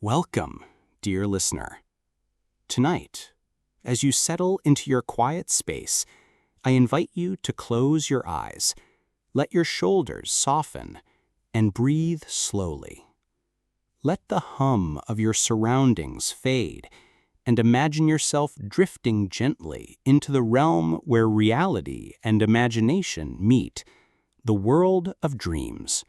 Welcome, dear listener. Tonight, as you settle into your quiet space, I invite you to close your eyes, let your shoulders soften, and breathe slowly. Let the hum of your surroundings fade, and imagine yourself drifting gently into the realm where reality and imagination meet, the world of dreams.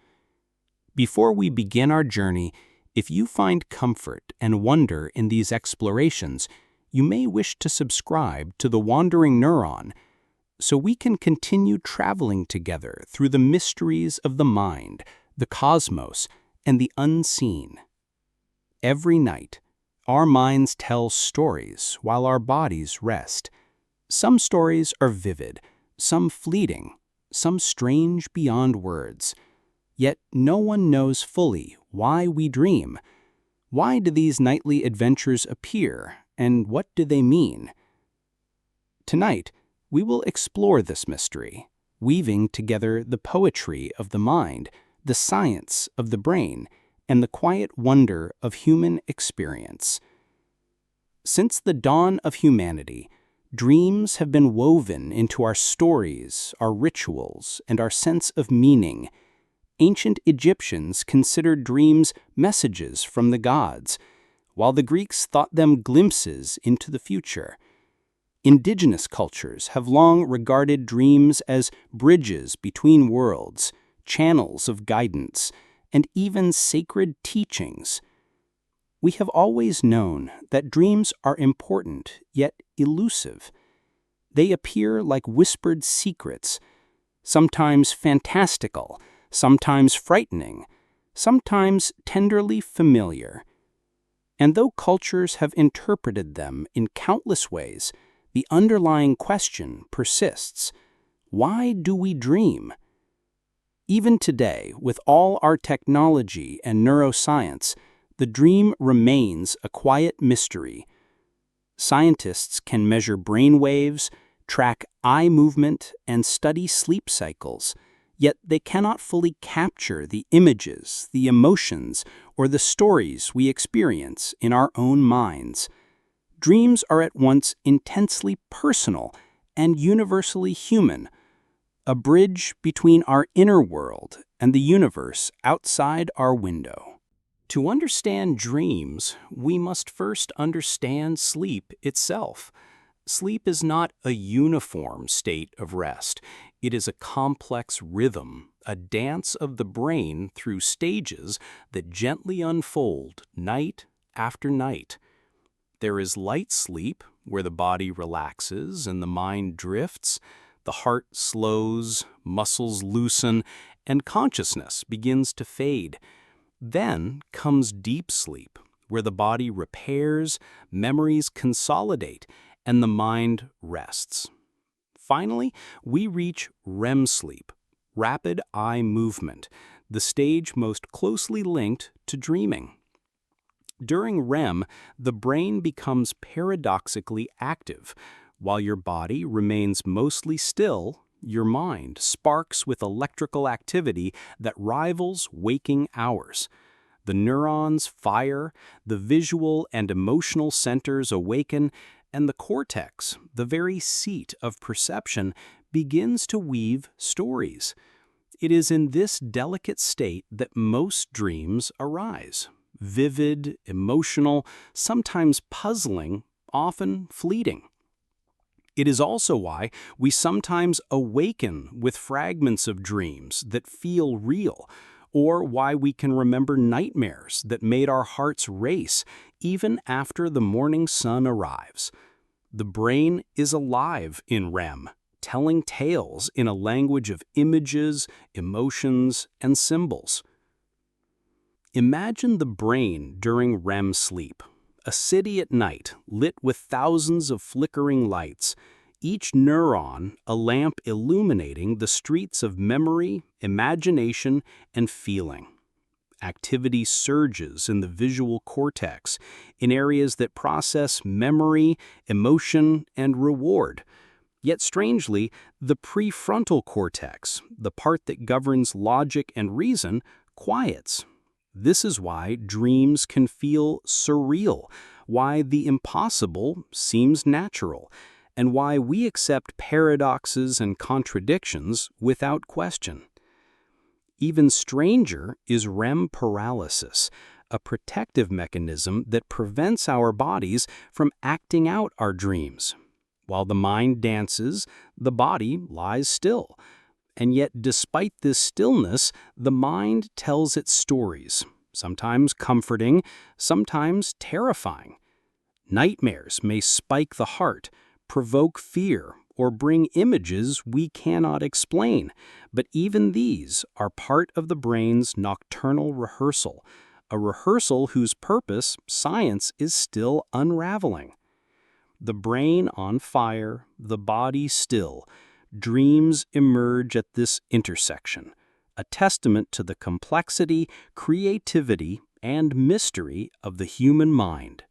Before we begin our journey, if you find comfort and wonder in these explorations, you may wish to subscribe to the Wandering Neuron so we can continue traveling together through the mysteries of the mind, the cosmos, and the unseen. Every night, our minds tell stories while our bodies rest. Some stories are vivid, some fleeting, some strange beyond words. Yet no one knows fully why we dream. Why do these nightly adventures appear, and what do they mean? Tonight, we will explore this mystery, weaving together the poetry of the mind, the science of the brain, and the quiet wonder of human experience. Since the dawn of humanity, dreams have been woven into our stories, our rituals, and our sense of meaning. Ancient Egyptians considered dreams messages from the gods, while the Greeks thought them glimpses into the future. Indigenous cultures have long regarded dreams as bridges between worlds, channels of guidance, and even sacred teachings. We have always known that dreams are important, yet elusive. They appear like whispered secrets, sometimes fantastical, sometimes frightening, sometimes tenderly familiar. And though cultures have interpreted them in countless ways, the underlying question persists: why do we dream? Even today, with all our technology and neuroscience, the dream remains a quiet mystery. Scientists can measure brain waves, track eye movement, and study sleep cycles. Yet they cannot fully capture the images, the emotions, or the stories we experience in our own minds. Dreams are at once intensely personal and universally human, a bridge between our inner world and the universe outside our window. To understand dreams, we must first understand sleep itself. Sleep is not a uniform state of rest. It is a complex rhythm, a dance of the brain through stages that gently unfold night after night. There is light sleep, where the body relaxes and the mind drifts, the heart slows, muscles loosen, and consciousness begins to fade. Then comes deep sleep, where the body repairs, memories consolidate, and the mind rests. Finally, we reach REM sleep, rapid eye movement, the stage most closely linked to dreaming. During REM, the brain becomes paradoxically active. While your body remains mostly still, your mind sparks with electrical activity that rivals waking hours. The neurons fire, the visual and emotional centers awaken, and the cortex, the very seat of perception, begins to weave stories. It is in this delicate state that most dreams arise. Vivid, emotional, sometimes puzzling, often fleeting. It is also why we sometimes awaken with fragments of dreams that feel real, or why we can remember nightmares that made our hearts race even after the morning sun arrives. The brain is alive in REM, telling tales in a language of images, emotions, and symbols. Imagine the brain during REM sleep, a city at night lit with thousands of flickering lights, each neuron a lamp illuminating the streets of memory, imagination, and feeling. Activity surges in the visual cortex, in areas that process memory, emotion, and reward. Yet strangely, the prefrontal cortex, the part that governs logic and reason, quiets. This is why dreams can feel surreal, why the impossible seems natural, and why we accept paradoxes and contradictions without question. Even stranger is REM paralysis, a protective mechanism that prevents our bodies from acting out our dreams. While the mind dances, the body lies still. And yet, despite this stillness, the mind tells its stories, sometimes comforting, sometimes terrifying. Nightmares may spike the heart, provoke fear, or bring images we cannot explain, but even these are part of the brain's nocturnal rehearsal, a rehearsal whose purpose science is still unraveling. The brain on fire, the body still, dreams emerge at this intersection, a testament to the complexity, creativity, and mystery of the human mind.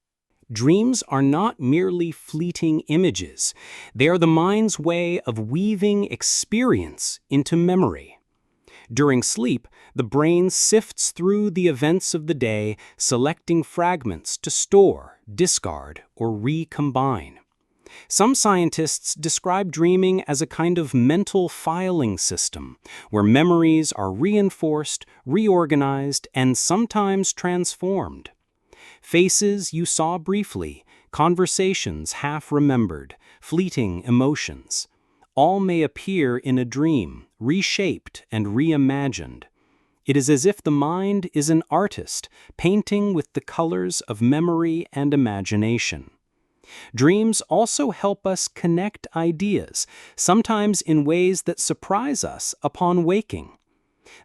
Dreams are not merely fleeting images. They are the mind's way of weaving experience into memory. During sleep, the brain sifts through the events of the day, selecting fragments to store, discard, or recombine. Some scientists describe dreaming as a kind of mental filing system, where memories are reinforced, reorganized, and sometimes transformed. Faces you saw briefly, conversations half remembered, fleeting emotions. All may appear in a dream, reshaped and reimagined. It is as if the mind is an artist, painting with the colors of memory and imagination. Dreams also help us connect ideas, sometimes in ways that surprise us upon waking.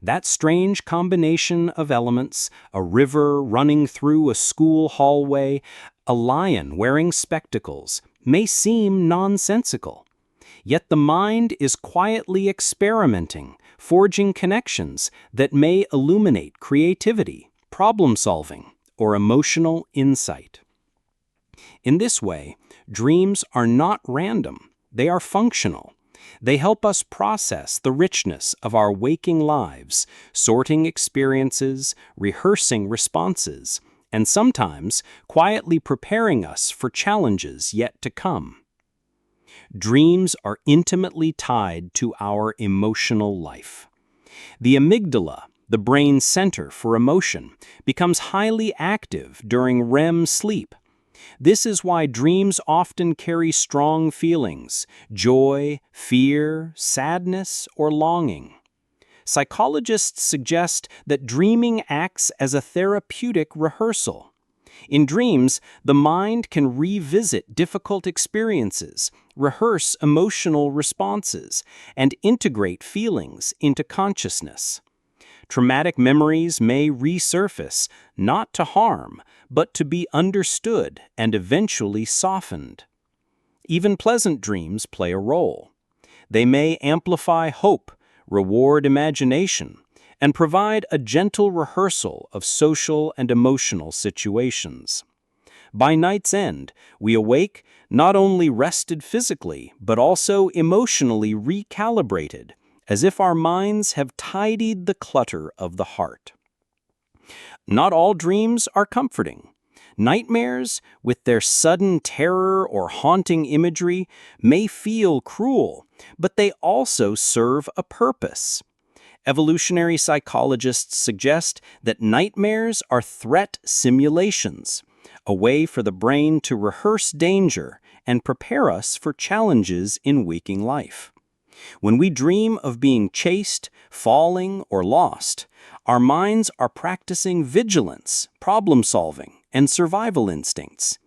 That strange combination of elements, a river running through a school hallway, a lion wearing spectacles, may seem nonsensical. Yet the mind is quietly experimenting, forging connections that may illuminate creativity, problem-solving, or emotional insight. In this way, dreams are not random, they are functional. They help us process the richness of our waking lives, sorting experiences, rehearsing responses, and sometimes quietly preparing us for challenges yet to come. Dreams are intimately tied to our emotional life. The amygdala, the brain's center for emotion, becomes highly active during REM sleep. This is why dreams often carry strong feelings, joy, fear, sadness, or longing. Psychologists suggest that dreaming acts as a therapeutic rehearsal. In dreams, the mind can revisit difficult experiences, rehearse emotional responses, and integrate feelings into consciousness. Traumatic memories may resurface, not to harm, but to be understood and eventually softened. Even pleasant dreams play a role. They may amplify hope, reward imagination, and provide a gentle rehearsal of social and emotional situations. By night's end, we awake not only rested physically, but also emotionally recalibrated, as if our minds have tidied the clutter of the heart. Not all dreams are comforting. Nightmares, with their sudden terror or haunting imagery, may feel cruel, but they also serve a purpose. Evolutionary psychologists suggest that nightmares are threat simulations, a way for the brain to rehearse danger and prepare us for challenges in waking life. When we dream of being chased, falling, or lost, our minds are practicing vigilance, problem-solving, and survival instincts.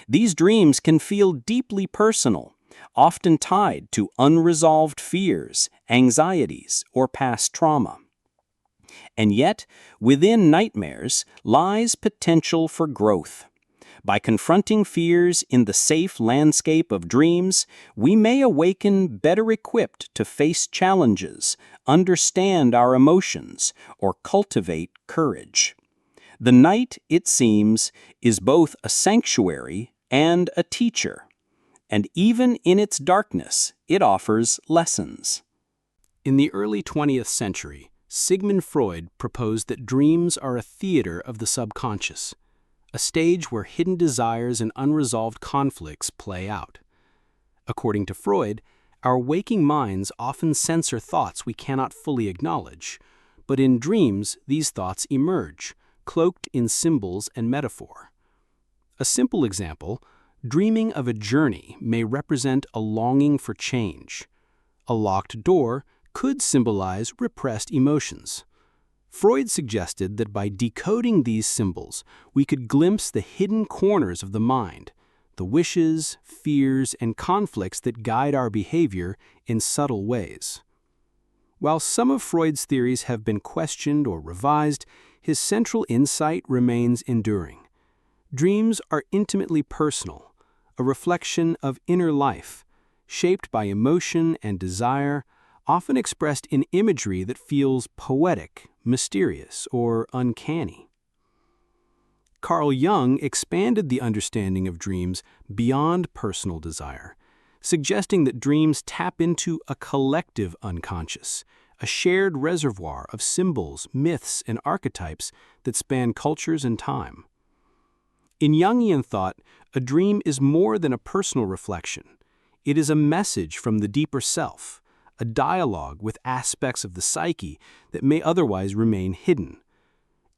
These dreams can feel deeply personal, often tied to unresolved fears, anxieties, or past trauma. And yet, within nightmares lies potential for growth. By confronting fears in the safe landscape of dreams, we may awaken better equipped to face challenges, understand our emotions, or cultivate courage. The night, it seems, is both a sanctuary and a teacher. And even in its darkness, it offers lessons. In the early 20th century, Sigmund Freud proposed that dreams are a theater of the subconscious, a stage where hidden desires and unresolved conflicts play out. According to Freud, our waking minds often censor thoughts we cannot fully acknowledge, but in dreams these thoughts emerge, cloaked in symbols and metaphor. A simple example, dreaming of a journey may represent a longing for change. A locked door could symbolize repressed emotions. Freud suggested that by decoding these symbols, we could glimpse the hidden corners of the mind, the wishes, fears, and conflicts that guide our behavior in subtle ways. While some of Freud's theories have been questioned or revised, his central insight remains enduring. Dreams are intimately personal, a reflection of inner life, shaped by emotion and desire, often expressed in imagery that feels poetic, mysterious, or uncanny. Carl Jung expanded the understanding of dreams beyond personal desire, suggesting that dreams tap into a collective unconscious, a shared reservoir of symbols, myths, and archetypes that span cultures and time. In Jungian thought, a dream is more than a personal reflection. It is a message from the deeper self, a dialogue with aspects of the psyche that may otherwise remain hidden.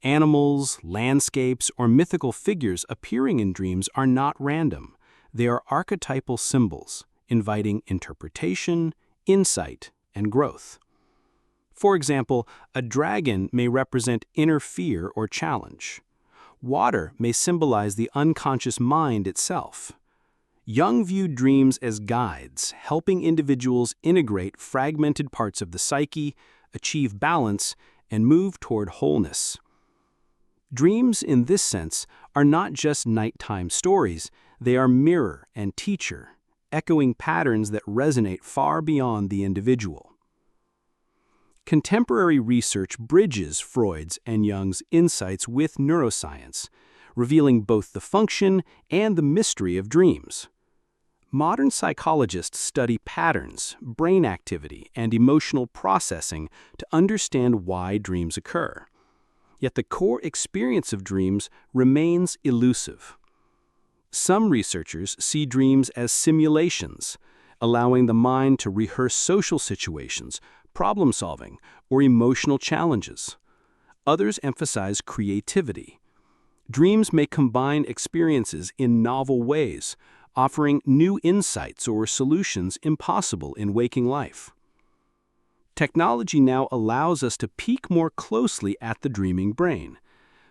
Animals, landscapes, or mythical figures appearing in dreams are not random. They are archetypal symbols, inviting interpretation, insight, and growth. For example, a dragon may represent inner fear or challenge. Water may symbolize the unconscious mind itself. Jung viewed dreams as guides, helping individuals integrate fragmented parts of the psyche, achieve balance, and move toward wholeness. Dreams, in this sense, are not just nighttime stories, they are mirror and teacher, echoing patterns that resonate far beyond the individual. Contemporary research bridges Freud's and Jung's insights with neuroscience, revealing both the function and the mystery of dreams. Modern psychologists study patterns, brain activity, and emotional processing to understand why dreams occur. Yet the core experience of dreams remains elusive. Some researchers see dreams as simulations, allowing the mind to rehearse social situations, problem solving, or emotional challenges. Others emphasize creativity. Dreams may combine experiences in novel ways, offering new insights or solutions impossible in waking life. Technology now allows us to peek more closely at the dreaming brain.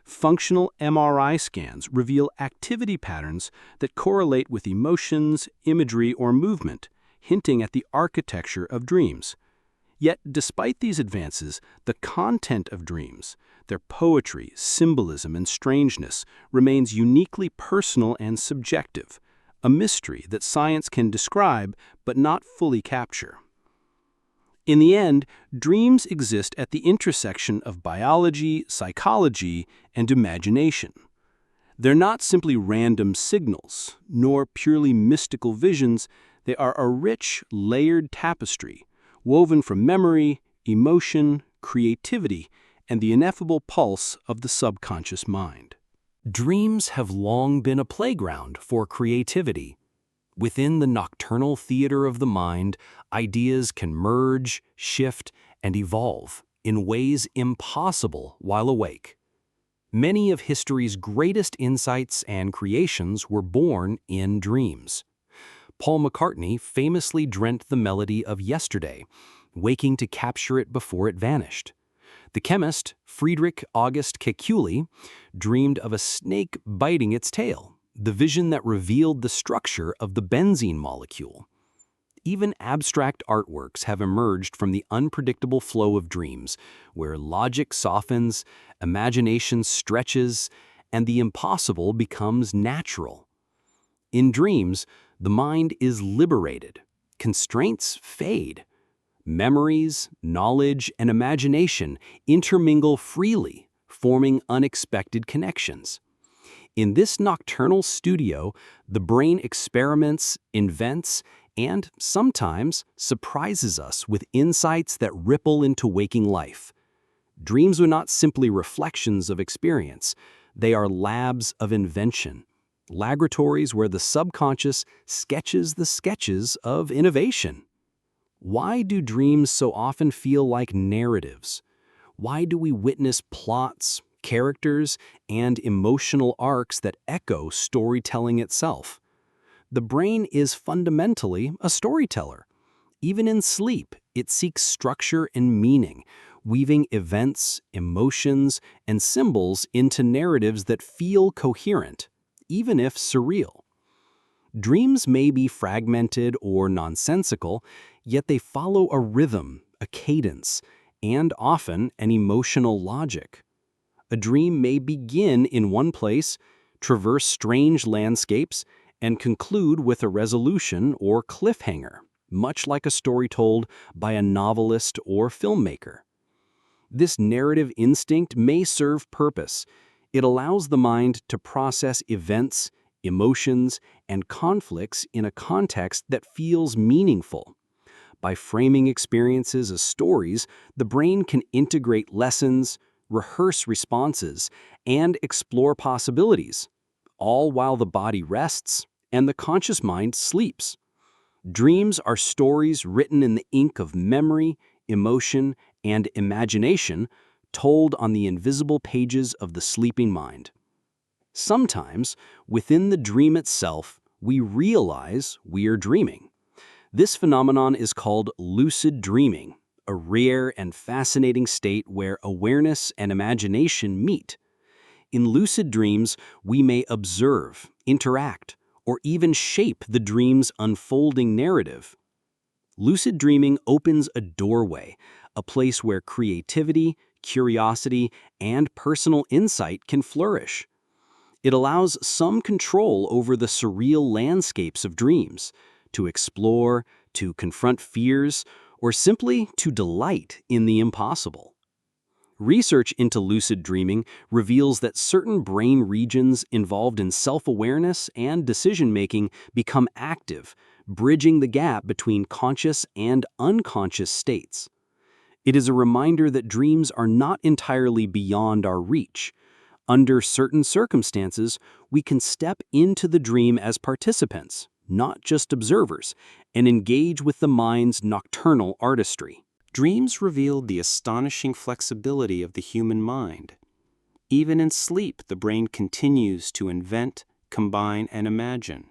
Functional MRI scans reveal activity patterns that correlate with emotions, imagery, or movement, hinting at the architecture of dreams. Yet, despite these advances, the content of dreams, their poetry, symbolism, and strangeness, remains uniquely personal and subjective, a mystery that science can describe but not fully capture. In the end, dreams exist at the intersection of biology, psychology, and imagination. They're not simply random signals, nor purely mystical visions. They are a rich, layered tapestry, woven from memory, emotion, creativity, and the ineffable pulse of the subconscious mind. Dreams have long been a playground for creativity. Within the nocturnal theater of the mind, ideas can merge, shift, and evolve in ways impossible while awake. Many of history's greatest insights and creations were born in dreams. Paul McCartney famously dreamt the melody of Yesterday, waking to capture it before it vanished. The chemist, Friedrich August Kekule, dreamed of a snake biting its tail, the vision that revealed the structure of the benzene molecule. Even abstract artworks have emerged from the unpredictable flow of dreams, where logic softens, imagination stretches, and the impossible becomes natural. In dreams, the mind is liberated, constraints fade. Memories, knowledge, and imagination intermingle freely, forming unexpected connections. In this nocturnal studio, the brain experiments, invents, and sometimes surprises us with insights that ripple into waking life. Dreams are not simply reflections of experience. They are labs of invention, laboratories where the subconscious sketches the sketches of innovation. Why do dreams so often feel like narratives? Why do we witness plots, characters, and emotional arcs that echo storytelling itself? The brain is fundamentally a storyteller. Even in sleep, it seeks structure and meaning, weaving events, emotions, and symbols into narratives that feel coherent, even if surreal. Dreams may be fragmented or nonsensical, yet they follow a rhythm, a cadence, and often an emotional logic. A dream may begin in one place, traverse strange landscapes, and conclude with a resolution or cliffhanger, much like a story told by a novelist or filmmaker. This narrative instinct may serve purpose. It allows the mind to process events, emotions, and conflicts in a context that feels meaningful. By framing experiences as stories, the brain can integrate lessons, rehearse responses, and explore possibilities, all while the body rests and the conscious mind sleeps. Dreams are stories written in the ink of memory, emotion, and imagination, told on the invisible pages of the sleeping mind. Sometimes, within the dream itself, we realize we are dreaming. This phenomenon is called lucid dreaming, a rare and fascinating state where awareness and imagination meet. In lucid dreams, we may observe, interact, or even shape the dream's unfolding narrative. Lucid dreaming opens a doorway, a place where creativity, curiosity, and personal insight can flourish. It allows some control over the surreal landscapes of dreams, to explore, to confront fears, or simply to delight in the impossible. Research into lucid dreaming reveals that certain brain regions involved in self-awareness and decision-making become active, bridging the gap between conscious and unconscious states. It is a reminder that dreams are not entirely beyond our reach. Under certain circumstances, we can step into the dream as participants, not just observers, and engage with the mind's nocturnal artistry. Dreams revealed the astonishing flexibility of the human mind. Even in sleep, the brain continues to invent, combine, and imagine.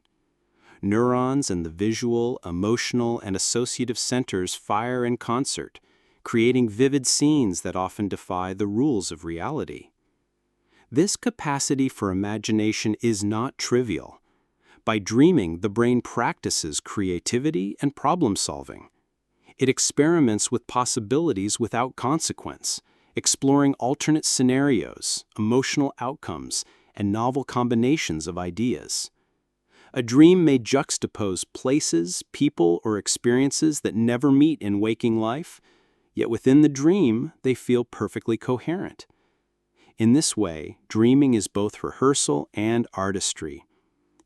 Neurons in the visual, emotional, and associative centers fire in concert, creating vivid scenes that often defy the rules of reality. This capacity for imagination is not trivial. By dreaming, the brain practices creativity and problem-solving. It experiments with possibilities without consequence, exploring alternate scenarios, emotional outcomes, and novel combinations of ideas. A dream may juxtapose places, people, or experiences that never meet in waking life, yet within the dream, they feel perfectly coherent. In this way, dreaming is both rehearsal and artistry.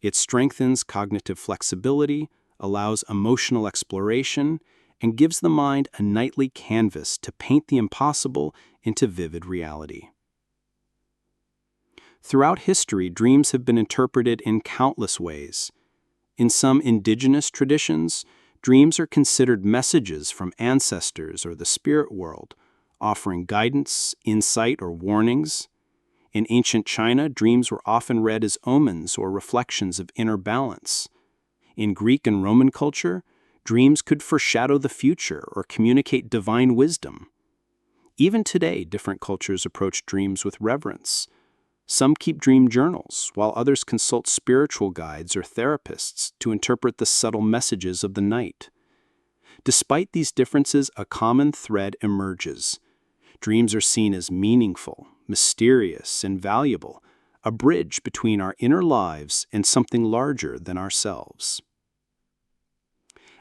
It strengthens cognitive flexibility, allows emotional exploration, and gives the mind a nightly canvas to paint the impossible into vivid reality. Throughout history, dreams have been interpreted in countless ways. In some indigenous traditions, dreams are considered messages from ancestors or the spirit world, offering guidance, insight, or warnings. In ancient China, dreams were often read as omens or reflections of inner balance. In Greek and Roman culture, dreams could foreshadow the future or communicate divine wisdom. Even today, different cultures approach dreams with reverence. Some keep dream journals, while others consult spiritual guides or therapists to interpret the subtle messages of the night. Despite these differences, a common thread emerges. Dreams are seen as meaningful, mysterious, and valuable, a bridge between our inner lives and something larger than ourselves.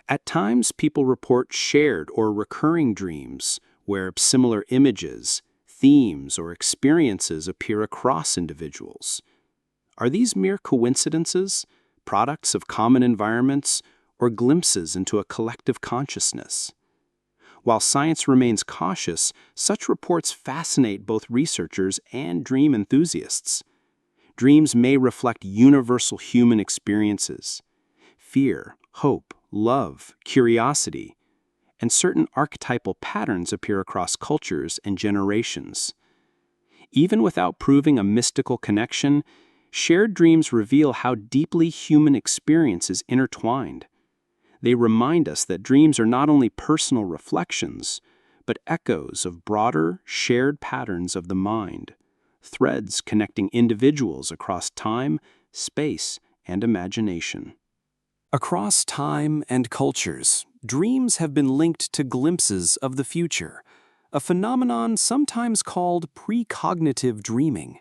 At times, people report shared or recurring dreams, where similar images, themes, or experiences appear across individuals. Are these mere coincidences, products of common environments, or glimpses into a collective consciousness? While science remains cautious, such reports fascinate both researchers and dream enthusiasts. Dreams may reflect universal human experiences: fear, hope, love, curiosity, and certain archetypal patterns appear across cultures and generations. Even without proving a mystical connection, shared dreams reveal how deeply human experience is intertwined. They remind us that dreams are not only personal reflections, but echoes of broader, shared patterns of the mind, threads connecting individuals across time, space, and imagination. Across time and cultures, dreams have been linked to glimpses of the future, a phenomenon sometimes called precognitive dreaming.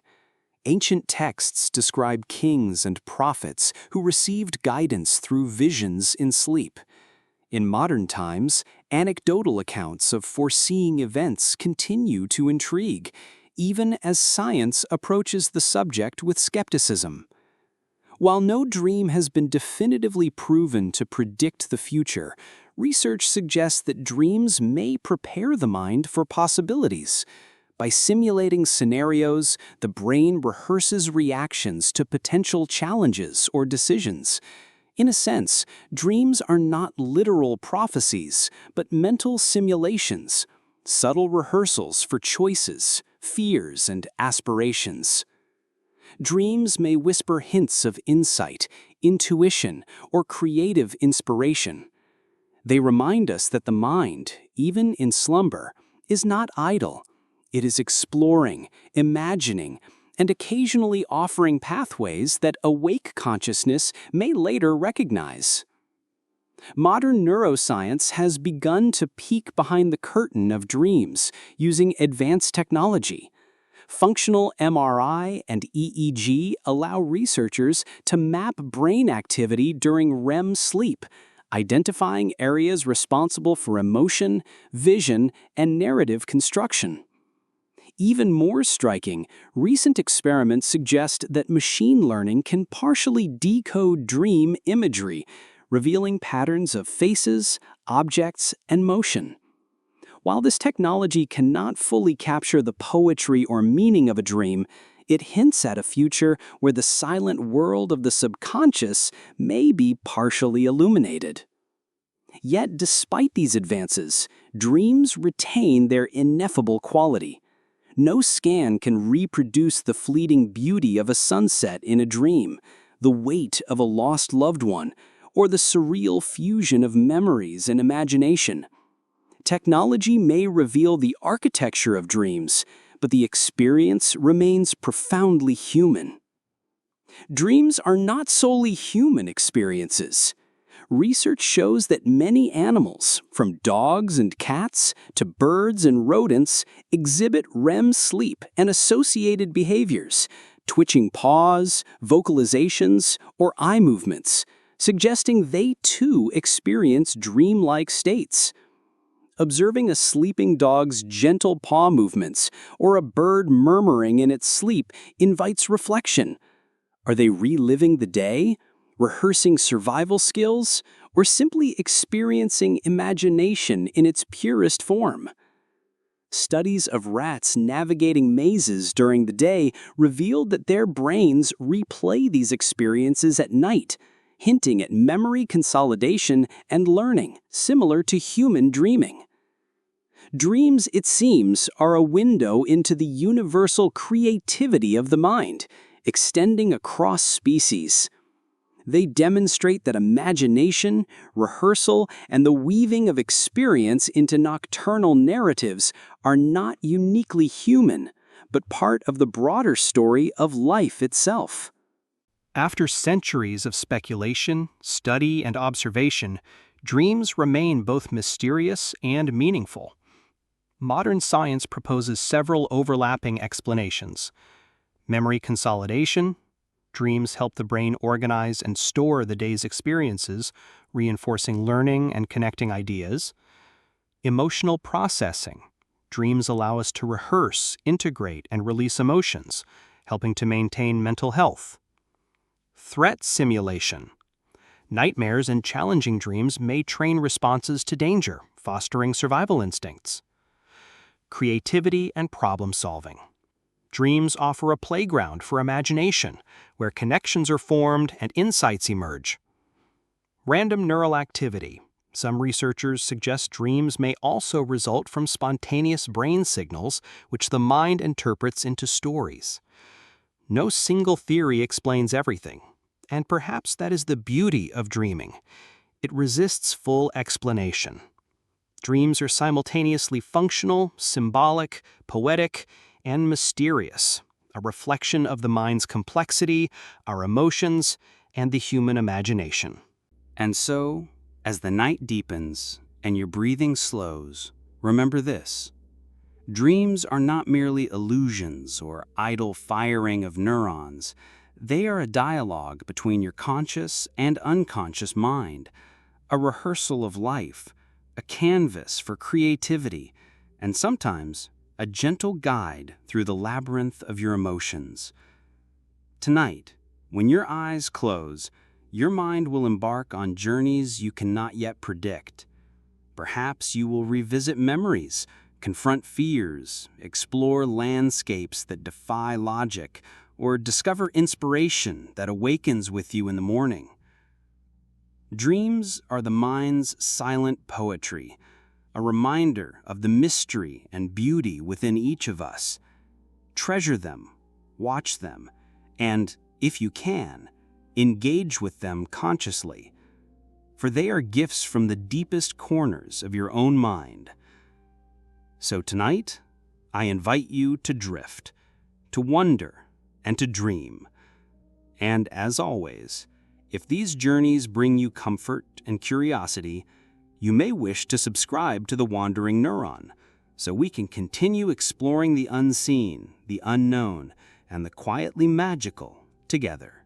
Ancient texts describe kings and prophets who received guidance through visions in sleep. In modern times, anecdotal accounts of foreseeing events continue to intrigue, even as science approaches the subject with skepticism. While no dream has been definitively proven to predict the future, research suggests that dreams may prepare the mind for possibilities. By simulating scenarios, the brain rehearses reactions to potential challenges or decisions. In a sense, dreams are not literal prophecies, but mental simulations, subtle rehearsals for choices, fears, and aspirations. Dreams may whisper hints of insight, intuition, or creative inspiration. They remind us that the mind, even in slumber, is not idle. It is exploring, imagining, and occasionally offering pathways that awake consciousness may later recognize. Modern neuroscience has begun to peek behind the curtain of dreams using advanced technology. Functional MRI and EEG allow researchers to map brain activity during REM sleep, identifying areas responsible for emotion, vision, and narrative construction. Even more striking, recent experiments suggest that machine learning can partially decode dream imagery, revealing patterns of faces, objects, and motion. While this technology cannot fully capture the poetry or meaning of a dream, it hints at a future where the silent world of the subconscious may be partially illuminated. Yet, despite these advances, dreams retain their ineffable quality. No scan can reproduce the fleeting beauty of a sunset in a dream, the weight of a lost loved one, or the surreal fusion of memories and imagination. Technology may reveal the architecture of dreams, but the experience remains profoundly human. Dreams are not solely human experiences. Research shows that many animals, from dogs and cats to birds and rodents, exhibit REM sleep and associated behaviors, twitching paws, vocalizations, or eye movements, suggesting they too experience dreamlike states. Observing a sleeping dog's gentle paw movements or a bird murmuring in its sleep invites reflection. Are they reliving the day, rehearsing survival skills, or simply experiencing imagination in its purest form? Studies of rats navigating mazes during the day revealed that their brains replay these experiences at night, hinting at memory consolidation and learning, similar to human dreaming. Dreams, it seems, are a window into the universal creativity of the mind, extending across species. They demonstrate that imagination, rehearsal, and the weaving of experience into nocturnal narratives are not uniquely human, but part of the broader story of life itself. After centuries of speculation, study, and observation, dreams remain both mysterious and meaningful. Modern science proposes several overlapping explanations. Memory consolidation. Dreams help the brain organize and store the day's experiences, reinforcing learning and connecting ideas. Emotional processing. Dreams allow us to rehearse, integrate, and release emotions, helping to maintain mental health. Threat simulation. Nightmares and challenging dreams may train responses to danger, fostering survival instincts. Creativity and problem solving. Dreams offer a playground for imagination, where connections are formed and insights emerge. Random neural activity. Some researchers suggest dreams may also result from spontaneous brain signals, which the mind interprets into stories. No single theory explains everything, and perhaps that is the beauty of dreaming. It resists full explanation. Dreams are simultaneously functional, symbolic, poetic, and mysterious, a reflection of the mind's complexity, our emotions, and the human imagination. And so, as the night deepens and your breathing slows, remember this. Dreams are not merely illusions or idle firing of neurons. They are a dialogue between your conscious and unconscious mind, a rehearsal of life, a canvas for creativity, and sometimes a gentle guide through the labyrinth of your emotions. Tonight, when your eyes close, your mind will embark on journeys you cannot yet predict. Perhaps you will revisit memories, confront fears, explore landscapes that defy logic, or discover inspiration that awakens with you in the morning. Dreams are the mind's silent poetry, a reminder of the mystery and beauty within each of us. Treasure them, watch them, and, if you can, engage with them consciously, for they are gifts from the deepest corners of your own mind. So tonight, I invite you to drift, to wonder, and to dream. And as always, if these journeys bring you comfort and curiosity, you may wish to subscribe to the Wandering Neuron, so we can continue exploring the unseen, the unknown, and the quietly magical together.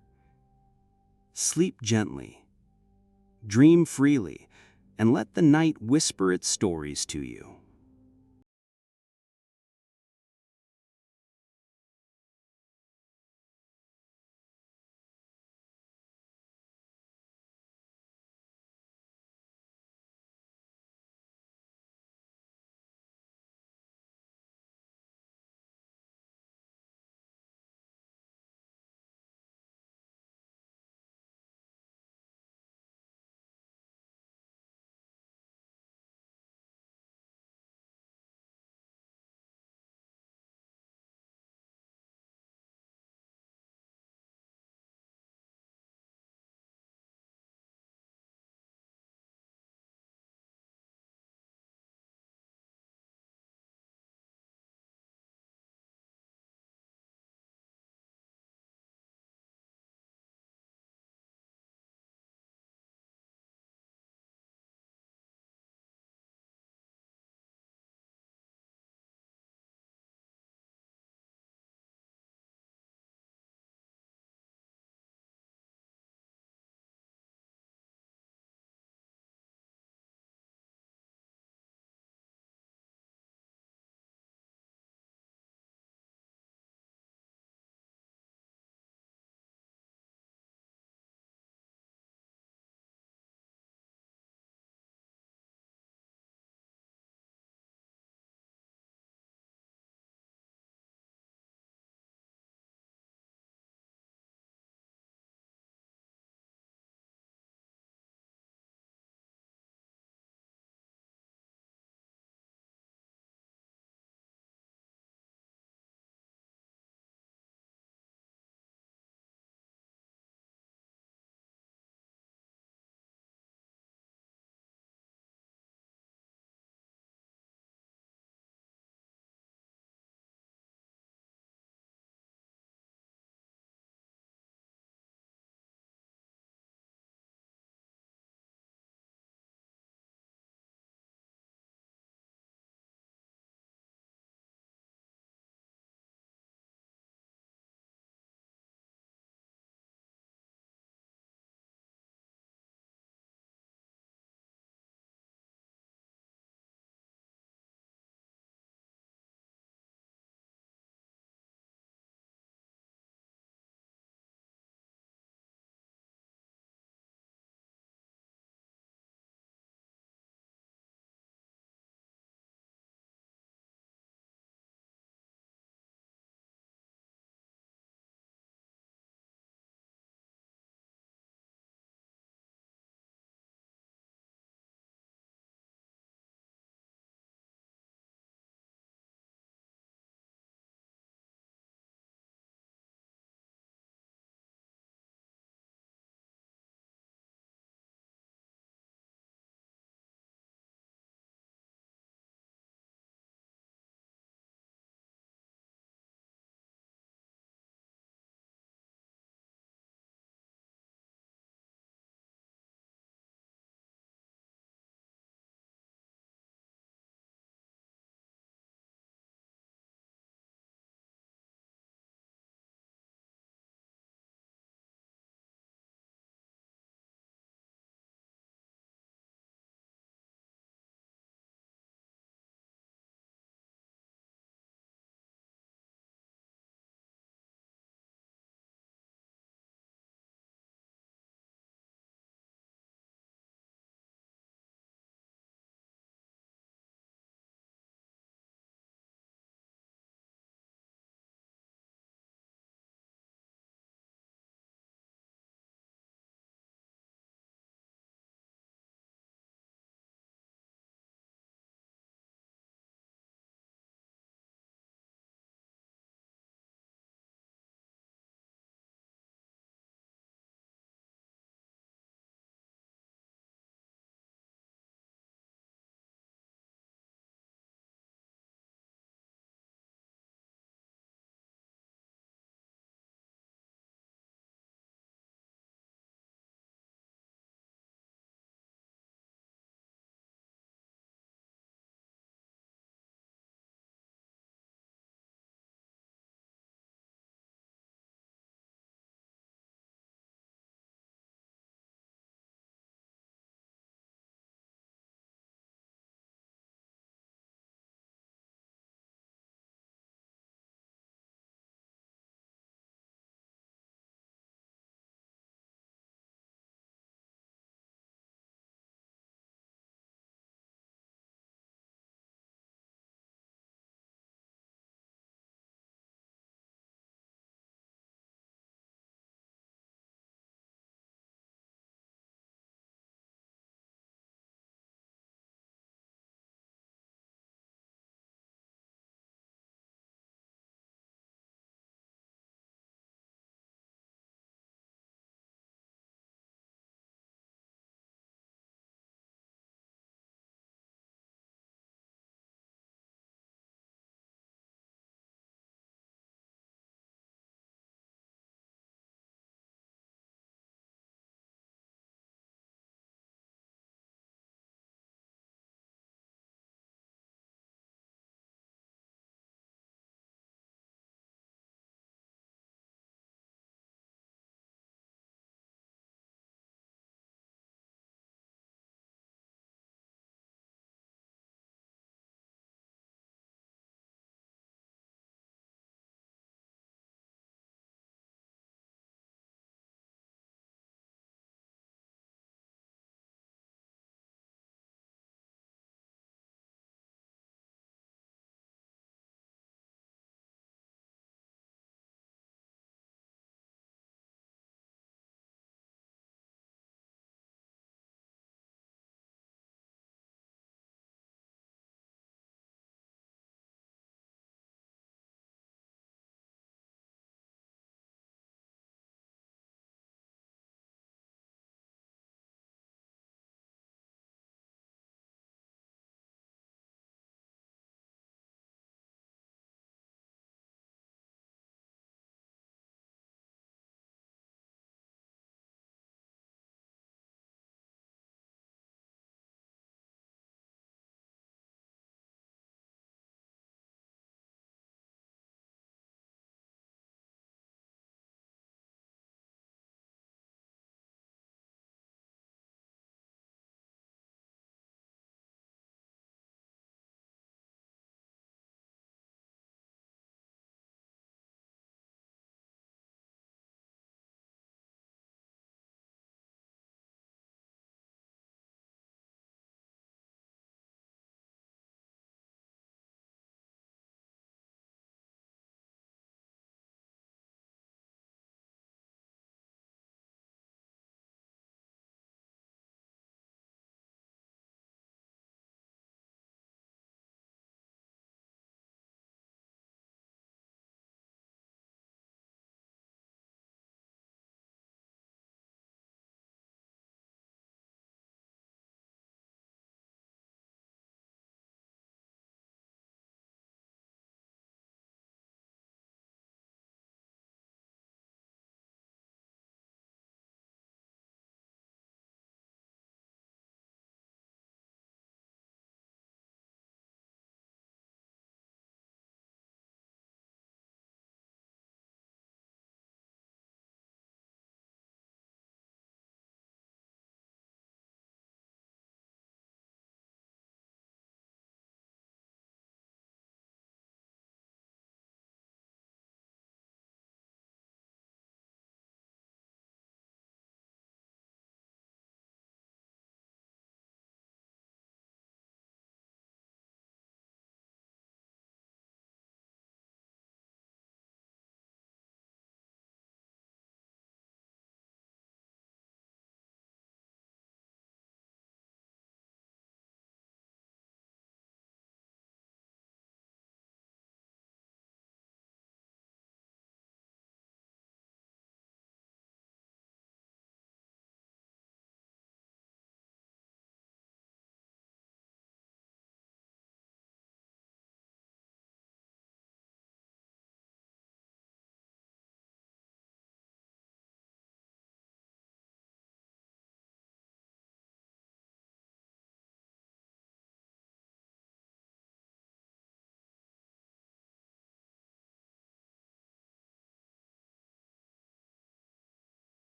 Sleep gently, dream freely, and let the night whisper its stories to you.